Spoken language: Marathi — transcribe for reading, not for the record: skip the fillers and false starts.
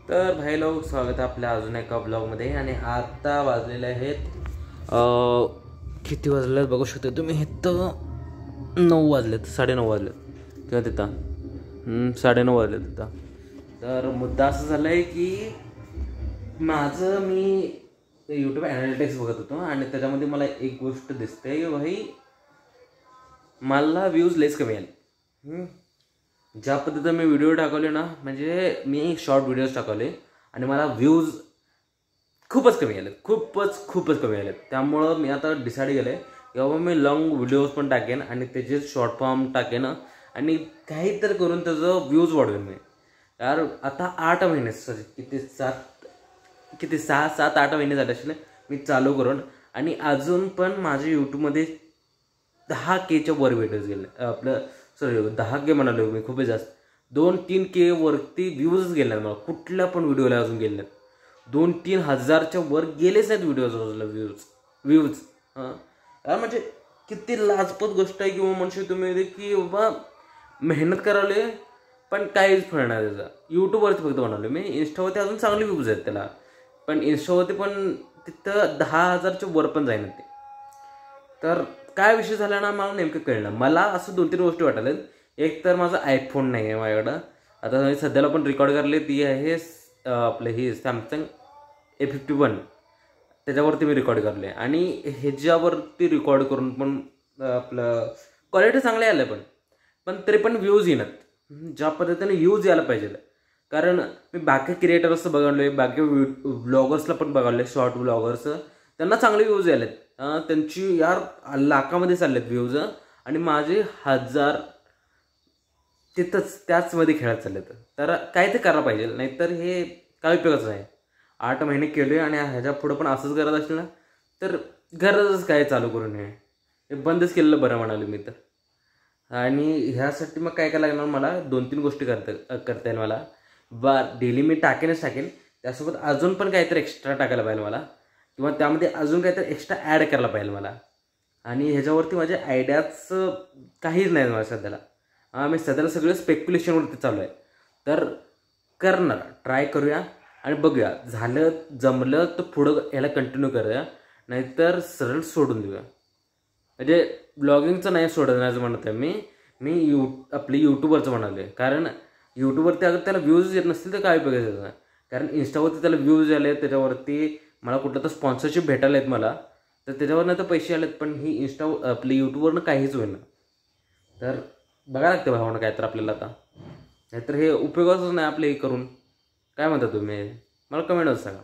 तर भाई लोक, स्वागत आहे आपल्या अजून एका ब्लॉगमध्ये. आणि आता वाजलेले आहेत किती वाजले बघू शकता तुम्ही. हे तर 9 वाजलेत, 9:30 वाजलेत किंवा तिथं 9:30 वाजलेत तिथं. तर मुद्दा असं झाला आहे की मी यूट्यूब ॲनालिटिक्स बघत होतो आणि त्याच्यामध्ये मला एक गोष्ट दिसते की भाई मला व्ह्यूज लेस कमी आले. ज्या पद्धतीनं मी व्हिडिओ टाकवले ना, म्हणजे मी शॉर्ट व्हिडिओज टाकवले आणि मला व्ह्यूज खूपच कमी आले, खूपच कमी आले. त्यामुळं मी आता डिसाईड केलं आहे की बाबा मी लॉंग व्हिडिओज पण टाकेन आणि त्याचे शॉर्ट फॉर्म टाकेन आणि काहीतरी करून त्याचं व्ह्यूज वाढवेन मी. यार आता 8 महिने किती 6-7-8 महिने झाले असेल मी चालू करून, आणि अजून पण माझ्या यूट्यूबमध्ये 10K वर व्हिडिओज गेले. आपलं 10K म्हणालो मी, खूपच जास्त. 2-3K वरती व्ह्यूज गेले मला. कुठल्या पण व्हिडिओला अजून गेले नाहीत. 2-3 हजारच्या वर गेलेच नाहीत व्हिडिओज व्ह्यूज. हां म्हणजे किती लाजपत गोष्ट आहे किंवा म्हणू शकतो तुम्ही की बाबा मेहनत करावले पण काहीच फळ नाही त्याचा. यूट्यूबवरती फक्त म्हणालो मी. इन्स्टावरती अजून चांगले व्ह्यूज आहेत त्याला, पण इन्स्टावरती पण तिथं 10,000च्या वर पण जाईन ते. तर काय विषय झाला ना, मला नेमकं कळलं. मला असं 2-3 गोष्टी वाटायला. एक तर माझा आयफोन नाही आहे माझ्याकडं. आता सध्याला पण रेकॉर्ड करले ती आहे आपलं ही सॅमसंग A51, त्याच्यावरती मी रेकॉर्ड करले आणि ह्याच्यावरती रेकॉर्ड करून पण आपलं क्वालिटी चांगली आलं, पण तरी पण व्ह्यूज येणार ज्या पद्धतीने व्ह्यूज यायला पाहिजे. कारण मी बाकी क्रिएटर्सचं बघालो, बाकी ब्लॉगर्सला पण बघाले, शॉर्ट ब्लॉगर्स, त्यांना चांगले व्ह्यूज आलेत. त्यांची यार लाखामध्ये चाललेत व्ह्यूज आणि माझे 1000 त्याचमध्ये खेळत चाललेत. तर काय ते करायला पाहिजे, नाहीतर हे काय उपयोगाचं नाही. 8 महिने केले आणि ह्याच्या पुढं पण असंच करत असेल ना, तर गरजच काय चालू करून हे बंदच केलेलं बरं म्हणालो मी तर. आणि ह्यासाठी मग काय लागणार, मला 2-3 गोष्टी करता येईल मला. डेली मी टाकेन, त्यासोबत अजून पण काहीतरी एक्स्ट्रा टाकायला पाहिजे मला, किंवा त्यामध्ये अजून काहीतरी एक्स्ट्रा ॲड करायला पाहिजे मला. आणि ह्याच्यावरती माझ्या आयडियाज काहीच नाही मला सध्याला. मी सध्याला सगळं स्पेक्युलेशनवरती चालू आहे. तर करणार, ट्राय करूया आणि बघूया. झालं जमलं तर पुढं ह्याला कंटिन्यू करूया, नाहीतर सरळ सोडून देऊया. म्हणजे ब्लॉगिंगचं नाही सोडण्याचं म्हणत आहे मी आपली यूट्यूबवरचं म्हणालो आहे. कारण यूट्यूबवरती अगर त्याला व्ह्यूज येत नसतील तर काय उपयोग आहे त्याचा. कारण इन्स्टावरती त्याला व्ह्यूज आले, त्याच्यावरती मला कुठलं तर स्पॉन्सरशिप भेटायला आहेत मला, तर त्याच्यावरनं तर पैसे आलेत, पण ही आपली यूट्यूबवरनं काहीच होईना. तर बघायला लागतं भावना काय तर आपल्याला आता, नाहीतर हे उपयोगाचंच नाही आपले हे करून. काय म्हणता तुम्ही, मला कमेंटच सांगा.